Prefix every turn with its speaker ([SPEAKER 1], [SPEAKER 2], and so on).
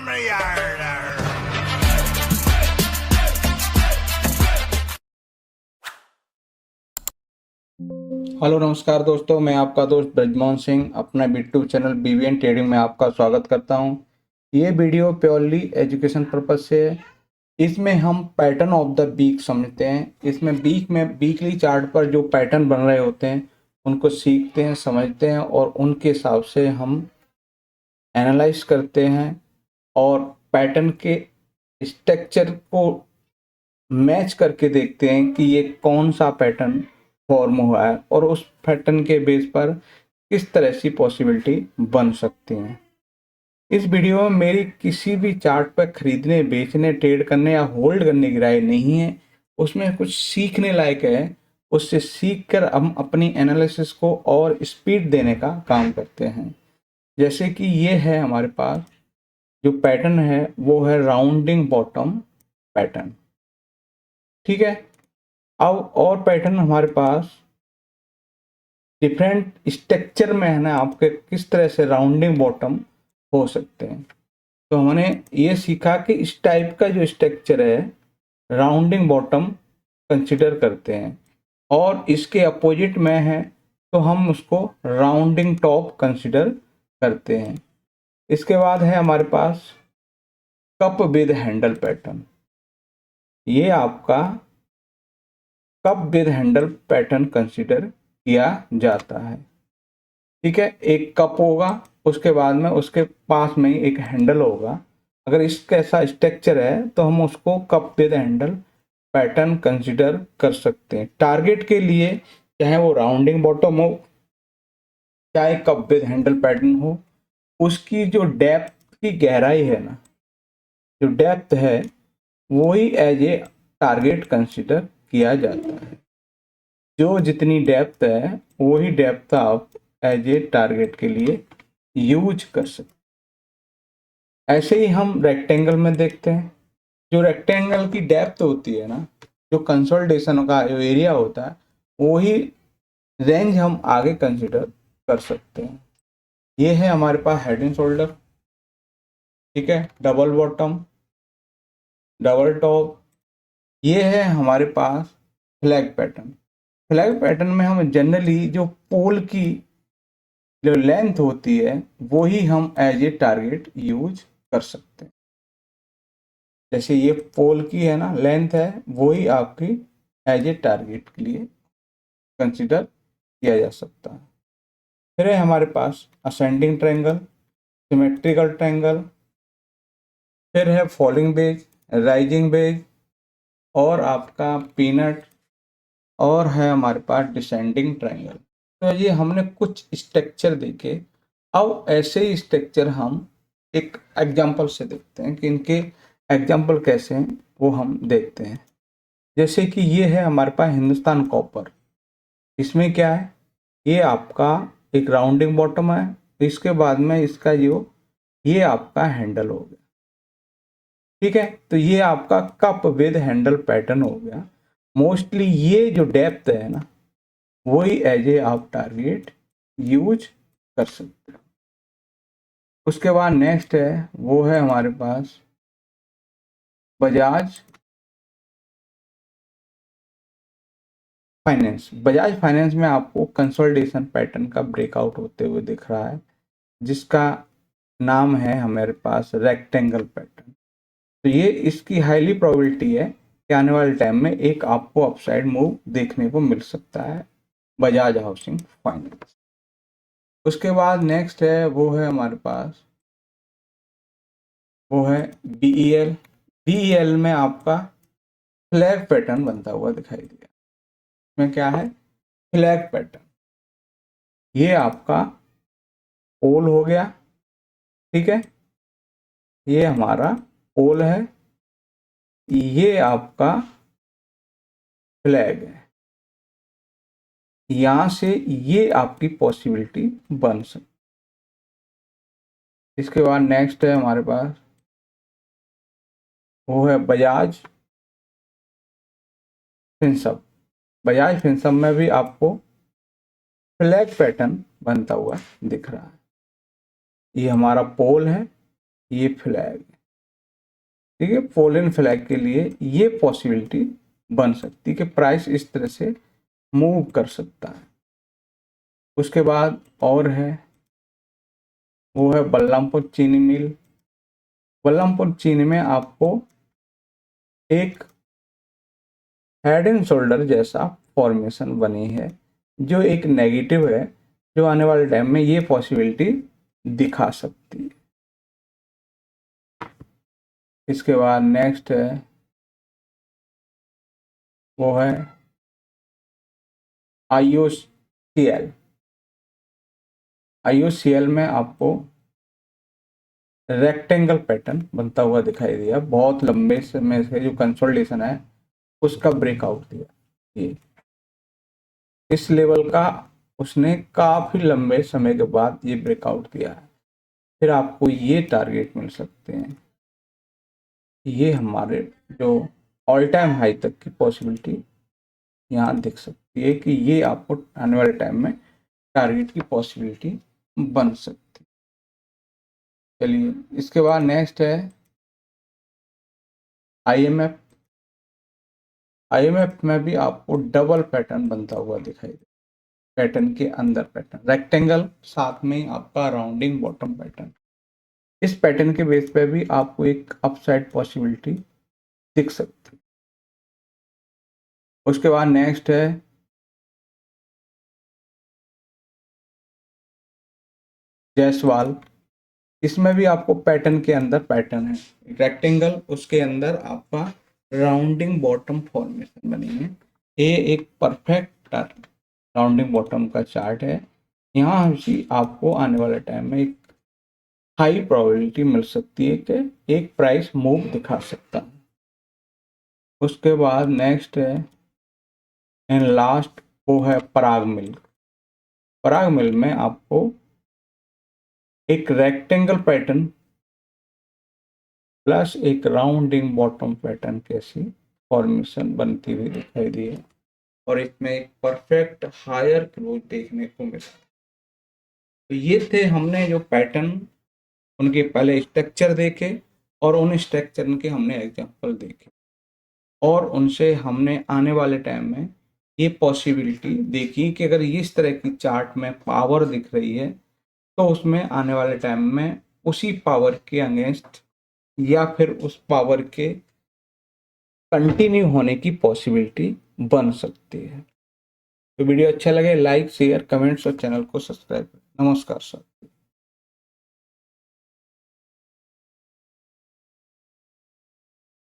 [SPEAKER 1] Hello नमस्कार दोस्तों, मैं आपका दोस्त ब्रजमोहन सिंह अपना यूट्यूब चैनल BVN ट्रेडिंग में आपका स्वागत करता हूं। ये वीडियो प्योरली एजुकेशन पर्पज से है। इसमें हम पैटर्न ऑफ द वीक समझते हैं। इसमें वीक में वीकली चार्ट पर जो पैटर्न बन रहे होते हैं उनको सीखते हैं, समझते हैं और उनके हिसाब से हम एनालाइज करते हैं और पैटर्न के स्ट्रक्चर को मैच करके देखते हैं कि ये कौन सा पैटर्न फॉर्म हुआ है और उस पैटर्न के बेस पर किस तरह से पॉसिबिलिटी बन सकती हैं। इस वीडियो में मेरी किसी भी चार्ट पर खरीदने, बेचने, ट्रेड करने या होल्ड करने की राय नहीं है। उसमें कुछ सीखने लायक है, उससे सीख कर हम अपनी एनालिसिस को और स्पीड देने का काम करते हैं। जैसे कि ये है हमारे पास जो पैटर्न है वो है राउंडिंग बॉटम पैटर्न, ठीक है। अब और पैटर्न हमारे पास डिफरेंट स्ट्रक्चर में है ना, आपके किस तरह से राउंडिंग बॉटम हो सकते हैं। तो हमने ये सीखा कि इस टाइप का जो स्ट्रक्चर है राउंडिंग बॉटम कंसिडर करते हैं और इसके अपोजिट में है तो हम उसको राउंडिंग टॉप कंसिडर करते हैं। इसके बाद है हमारे पास कप विद हैंडल पैटर्न। ये आपका cup with handle pattern consider किया जाता है, ठीक है। एक कप होगा, उसके बाद में उसके पास में ही एक हैंडल होगा। अगर इसका ऐसा स्ट्रक्चर है तो हम उसको cup with handle pattern consider कर सकते हैं। टारगेट के लिए चाहे वो राउंडिंग बॉटम हो चाहे कप विद हैंडल पैटर्न हो, उसकी जो डेप्थ की गहराई है ना, जो डेप्थ है वो ही एज ए टारगेट कंसिडर किया जाता है। जो जितनी डेप्थ है वही डेप्थ आप एज ए टारगेट के लिए यूज कर सकते। ऐसे ही हम रेक्टेंगल में देखते हैं। जो रेक्टेंगल की डेप्थ होती है ना, जो कंसोलिडेशन का जो एरिया होता है वही रेंज हम आगे कंसिडर कर सकते हैं। ये है हमारे पास हेड एंड शोल्डर, ठीक है, डबल बॉटम, डबल टॉप। ये है हमारे पास फ्लैग पैटर्न। फ्लैग पैटर्न में हम जनरली जो पोल की जो लेंथ होती है वो ही हम एज ए टारगेट यूज कर सकते हैं। जैसे ये पोल की है ना लेंथ है, वो ही आपकी एज ए टारगेट के लिए कंसिडर किया जा सकता है। फिर है हमारे पास असेंडिंग ट्रायंगल, सिमेट्रिकल ट्रायंगल, फिर है फॉलिंग बेज, राइजिंग बेज और आपका पीनट, और है हमारे पास डिसेंडिंग ट्रायंगल। तो ये हमने कुछ स्ट्रक्चर देखे। अब ऐसे ही स्ट्रक्चर हम एक एग्जांपल से देखते हैं कि इनके एग्जांपल कैसे हैं वो हम देखते हैं। जैसे कि ये है हमारे पास हिंदुस्तान कॉपर। इसमें क्या है, ये आपका एक राउंडिंग बॉटम है, इसके बाद में इसका जो ये आपका हैंडल हो गया, ठीक है। तो ये आपका कप विद हैंडल पैटर्न हो गया। मोस्टली ये जो डेप्थ है ना वही एज ए आप टारगेट यूज कर सकते हैं। उसके बाद नेक्स्ट है वो है हमारे पास बजाज फाइनेंस। बजाज फाइनेंस में आपको कंसोलिडेशन पैटर्न का ब्रेकआउट होते हुए दिख रहा है, जिसका नाम है हमारे पास रेक्टेंगल पैटर्न। तो ये इसकी हाईली प्रोबेबिलिटी है कि आने वाले टाइम में एक आपको अपसाइड मूव देखने को मिल सकता है बजाज हाउसिंग फाइनेंस। उसके बाद नेक्स्ट है वो है हमारे पास वो है बीईएल। बीईएल में आपका फ्लैग पैटर्न बनता हुआ दिखाई दिया। इसमें क्या है, फ्लैग पैटर्न। ये आपका पोल हो गया, ठीक है, ये हमारा पोल है, ये आपका फ्लैग है। यहां से ये आपकी पॉसिबिलिटी बन सकती। इसके बाद नेक्स्ट है हमारे पास वो है बजाज फिनसर्व। बजाज फिनसर्व में भी आपको फ्लैग पैटर्न बनता हुआ दिख रहा है। ये हमारा पोल है, ये फ्लैग, ठीक है, फॉलन फ्लैग के लिए ये पॉसिबिलिटी बन सकती है कि प्राइस इस तरह से मूव कर सकता है। उसके बाद और है, वो है बलरामपुर चीनी मिल। बलरामपुर चीनी में आपको एक हेड एंड शोल्डर जैसा फॉर्मेशन बनी है, जो एक नेगेटिव है, जो आने वाले टाइम में ये पॉसिबिलिटी दिखा सकती है। इसके बाद नेक्स्ट है, वो है IOCL। IOCL में आपको रेक्टेंगल पैटर्न बनता हुआ दिखाई दिया, बहुत लंबे समय से जो कंसोलिडेशन है उसका ब्रेकआउट दिया। ये इस लेवल का उसने काफी लंबे समय के बाद ये ब्रेकआउट दिया है। फिर आपको ये टारगेट मिल सकते हैं, ये हमारे जो ऑल टाइम हाई तक की पॉसिबिलिटी यहाँ दिख सकती है कि ये आपको आने वाले टाइम में टारगेट की पॉसिबिलिटी बन सकती है। चलिए, इसके बाद नेक्स्ट है IMF। IMF में भी आपको डबल पैटर्न बनता हुआ दिखाई दे, पैटर्न के अंदर पैटर्न रेक्टेंगल, साथ में आपका राउंडिंग बॉटम पैटर्न। इस पैटर्न के बेस पे भी आपको एक अपसाइड पॉसिबिलिटी दिख सकती है। उसके बाद नेक्स्ट है जयसवाल। इसमें भी आपको पैटर्न के अंदर पैटर्न है, रेक्टेंगल, उसके अंदर आपका राउंडिंग बॉटम फॉर्मेशन बनी है। ये एक परफेक्ट राउंडिंग बॉटम का चार्ट है। यहाँ भी आपको आने वाले टाइम में एक हाई प्रोबेबिलिटी मिल सकती है कि एक प्राइस मूव दिखा सकता है। उसके बाद नेक्स्ट है एंड लास्ट, वो है पराग मिल। पराग मिल में आपको एक रेक्टेंगल पैटर्न प्लस एक राउंडिंग बॉटम पैटर्न कैसी फॉर्मेशन बनती हुई दिखाई दी है, और इसमें एक परफेक्ट हायर क्लोज देखने को मिला। तो ये थे हमने जो पैटर्न, उनके पहले स्ट्रक्चर देखे और उन स्ट्रक्चर के हमने एग्जांपल देखे, और उनसे हमने आने वाले टाइम में ये पॉसिबिलिटी देखी कि अगर इस तरह की चार्ट में पावर दिख रही है तो उसमें आने वाले टाइम में उसी पावर के अगेंस्ट या फिर उस पावर के कंटिन्यू होने की पॉसिबिलिटी बन सकती है। तो वीडियो अच्छा लगे लाइक शेयर कमेंट्स और चैनल को सब्सक्राइब करें। नमस्कार सर।